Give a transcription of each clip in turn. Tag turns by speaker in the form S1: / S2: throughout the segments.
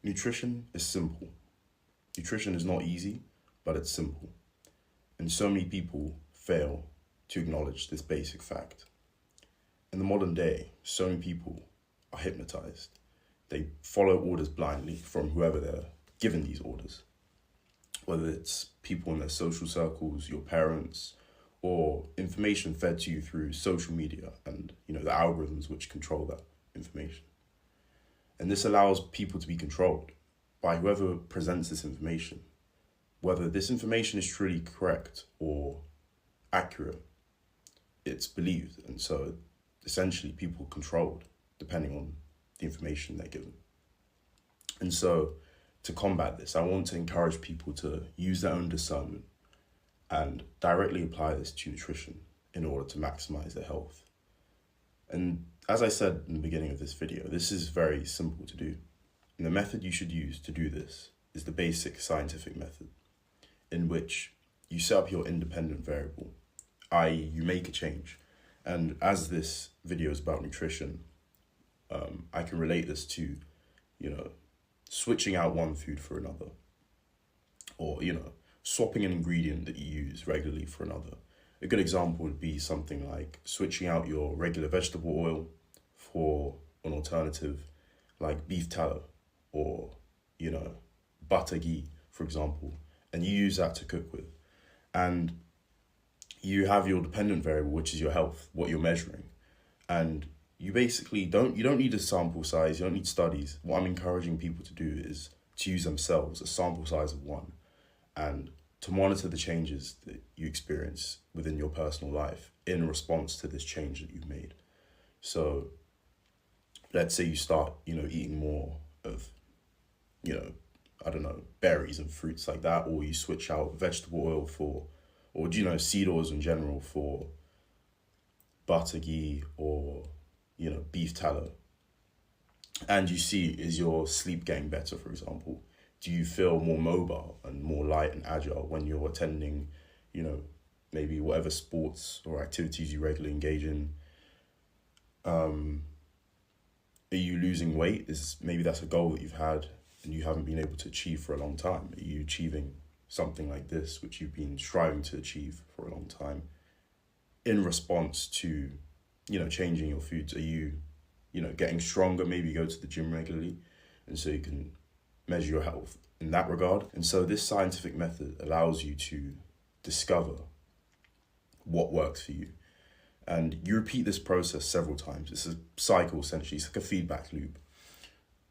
S1: Nutrition is simple. Nutrition is not easy, but it's simple. And so many people fail to acknowledge this basic fact. In the modern day, so many people are hypnotized. They follow orders blindly from whoever they're given these orders. Whether it's people in their social circles, your parents, or information fed to you through social media and, the algorithms which control that information. And this allows people to be controlled by whoever presents this information. Whether this information is truly correct or accurate, it's believed. And so essentially people are controlled depending on the information they're given. And so to combat this, I want to encourage people to use their own discernment and directly apply this to nutrition in order to maximize their health. And as I said in the beginning of this video, this is very simple to do. And the method you should use to do this is the basic scientific method, in which you set up your independent variable, i.e. you make a change. And as this video is about nutrition, I can relate this to, switching out one food for another, or, swapping an ingredient that you use regularly for another. A good example would be something like switching out your regular vegetable oil for an alternative like beef tallow or, butter ghee, for example, and you use that to cook with. And you have your dependent variable, which is your health, what you're measuring. And you basically don't need a sample size, you don't need studies. What I'm encouraging people to do is to use themselves, a sample size of one, and to monitor the changes that you experience within your personal life in response to this change that you've made. So let's say you start, eating more of, berries and fruits like that, or you switch out vegetable oil or seed oils in general for butter ghee or, beef tallow. And you see, is your sleep getting better, for example? Do you feel more mobile and more light and agile when you're attending, maybe whatever sports or activities you regularly engage in? Are you losing weight? Maybe that's a goal that you've had and you haven't been able to achieve for a long time. Are you achieving something like this, which you've been striving to achieve for a long time, in response to, changing your foods? Are you, getting stronger? Maybe you go to the gym regularly, and so you can measure your health in that regard. And so this scientific method allows you to discover what works for you. And you repeat this process several times. It's a cycle, essentially. It's like a feedback loop.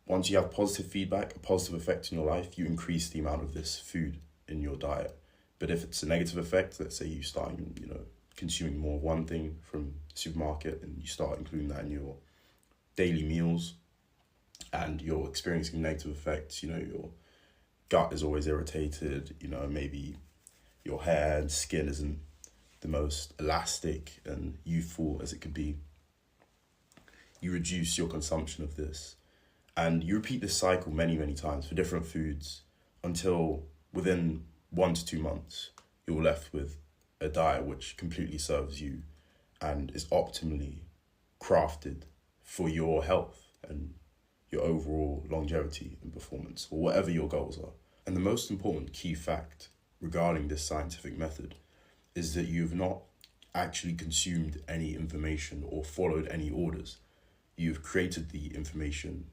S1: Once you have positive feedback, a positive effect in your life, you increase the amount of this food in your diet. But if it's a negative effect, let's say you start, consuming more of one thing from the supermarket and you start including that in your daily meals, and you're experiencing negative effects, your gut is always irritated, maybe your hair and skin isn't the most elastic and youthful as it could be. You reduce your consumption of this, and you repeat this cycle many, many times for different foods until within 1 to 2 months, you're left with a diet which completely serves you and is optimally crafted for your health and your overall longevity and performance, or whatever your goals are. And the most important key fact regarding this scientific method is that you've not actually consumed any information or followed any orders. You've created the information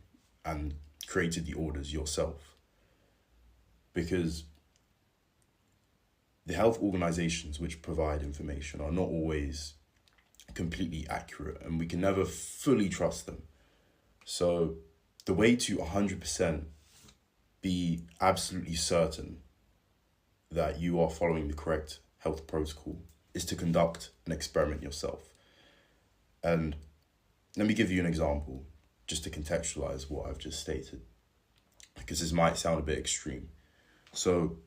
S1: and created the orders yourself. Because the health organizations which provide information are not always completely accurate, and we can never fully trust them. So the way to 100% be absolutely certain that you are following the correct health protocol is to conduct an experiment yourself. And let me give you an example just to contextualize what I've just stated, because this might sound a bit extreme. So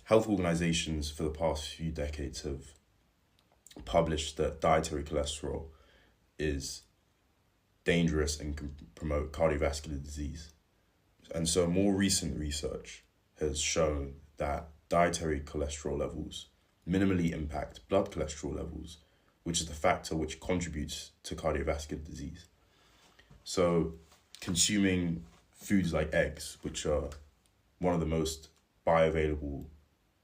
S1: health organizations for the past few decades have published that dietary cholesterol is dangerous and can promote cardiovascular disease. And so more recent research has shown that dietary cholesterol levels minimally impact blood cholesterol levels, which is the factor which contributes to cardiovascular disease. So consuming foods like eggs, which are one of the most bioavailable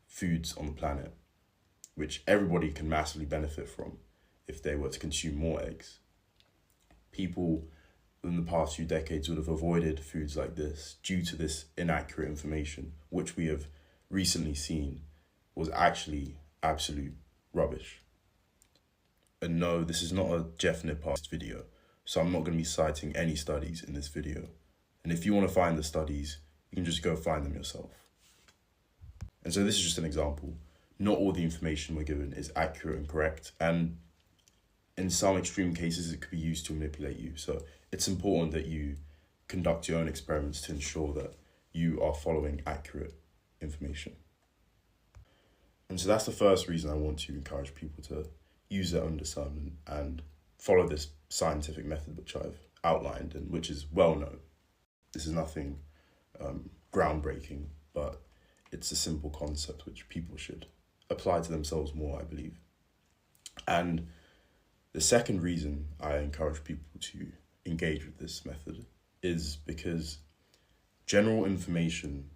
S1: foods on the planet, which everybody can massively benefit from if they were to consume more eggs. People in the past few decades would have avoided foods like this due to this inaccurate information, which we have recently seen was actually absolute rubbish. And no, this is not a Jeff Nippard video, so I'm not going to be citing any studies in this video. And if you want to find the studies, you can just go find them yourself. And so this is just an example. Not all the information we're given is accurate and correct, and in some extreme cases, it could be used to manipulate you. So it's important that you conduct your own experiments to ensure that you are following accurate information. And so that's the first reason I want to encourage people to use their own discernment and follow this scientific method which I've outlined and which is well known. This is nothing groundbreaking, but it's a simple concept which people should apply to themselves more, I believe. And the second reason I encourage people to engage with this method is because general information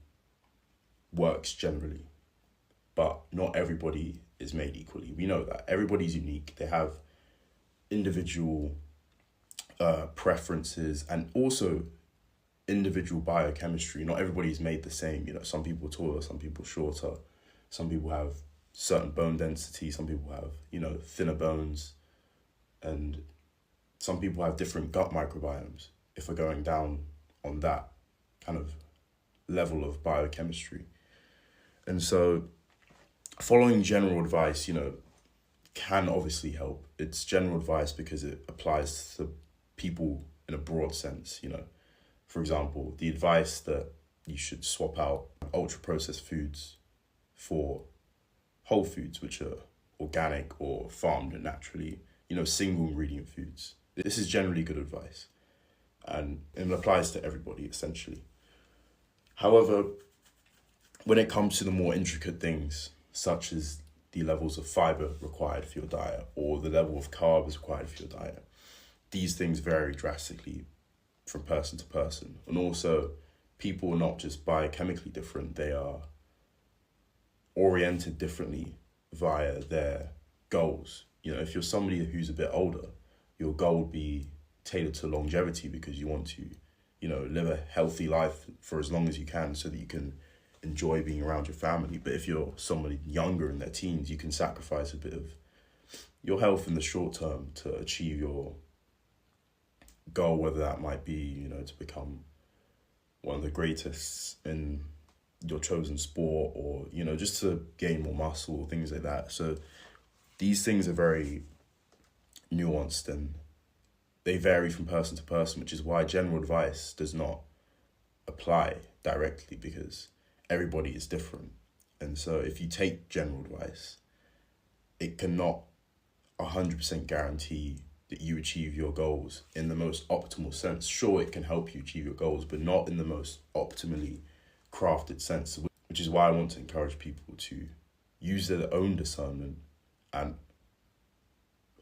S1: works generally, but not everybody is made equally. We know that. Everybody's unique. They have individual preferences and also individual biochemistry. Not everybody is made the same. You know, some people taller, some people shorter, some people have certain bone density, some people have, you know, thinner bones, and some people have different gut microbiomes if we're going down on that kind of level of biochemistry. And so following general advice, you know, can obviously help. It's general advice because it applies to people in a broad sense, you know. For example, the advice that you should swap out ultra-processed foods for whole foods, which are organic or farmed naturally, you know, single ingredient foods. This is generally good advice, and it applies to everybody, essentially. However, when it comes to the more intricate things, such as the levels of fiber required for your diet or the level of carbs required for your diet, these things vary drastically from person to person. And also, people are not just biochemically different, they are oriented differently via their goals. You know, if you're somebody who's a bit older, your goal would be tailored to longevity because you want to, you know, live a healthy life for as long as you can so that you can enjoy being around your family. But if you're somebody younger in their teens, you can sacrifice a bit of your health in the short term to achieve your goal, whether that might be, you know, to become one of the greatest in your chosen sport, or, you know, just to gain more muscle or things like that. So these things are very nuanced and they vary from person to person, which is why general advice does not apply directly because everybody is different. And so if you take general advice, it cannot 100% guarantee that you achieve your goals in the most optimal sense. Sure, it can help you achieve your goals, but not in the most optimally crafted sense, which is why I want to encourage people to use their own discernment and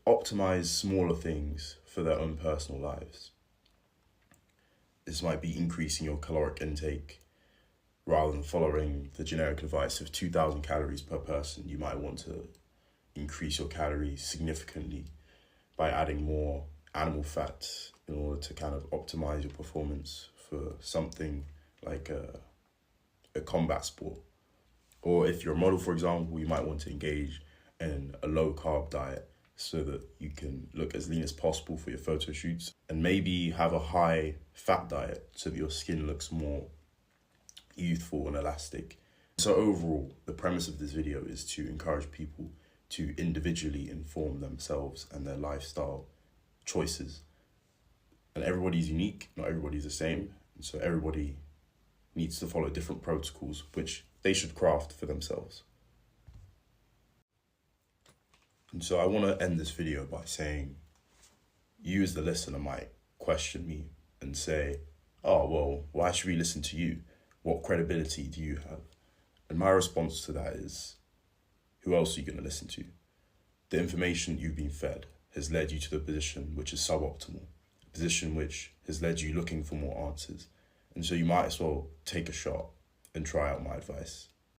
S1: optimize smaller things for their own personal lives. This might be increasing your caloric intake rather than following the generic advice of 2,000 calories per person. You might want to increase your calories significantly by adding more animal fats in order to kind of optimize your performance for something like a combat sport. Or if you're a model, for example, you might want to engage in a low carb diet so that you can look as lean as possible for your photo shoots, and maybe have a high fat diet so that your skin looks more youthful and elastic. So overall, the premise of this video is to encourage people to individually inform themselves and their lifestyle choices. And everybody's unique, not everybody's the same. And so everybody needs to follow different protocols, which they should craft for themselves. And so I want to end this video by saying, you as the listener might question me and say, oh, well, why should we listen to you? What credibility do you have? And my response to that is, who else are you going to listen to? The information you've been fed has led you to the position which is suboptimal, a position which has led you looking for more answers. And so you might as well take a shot and try out my advice.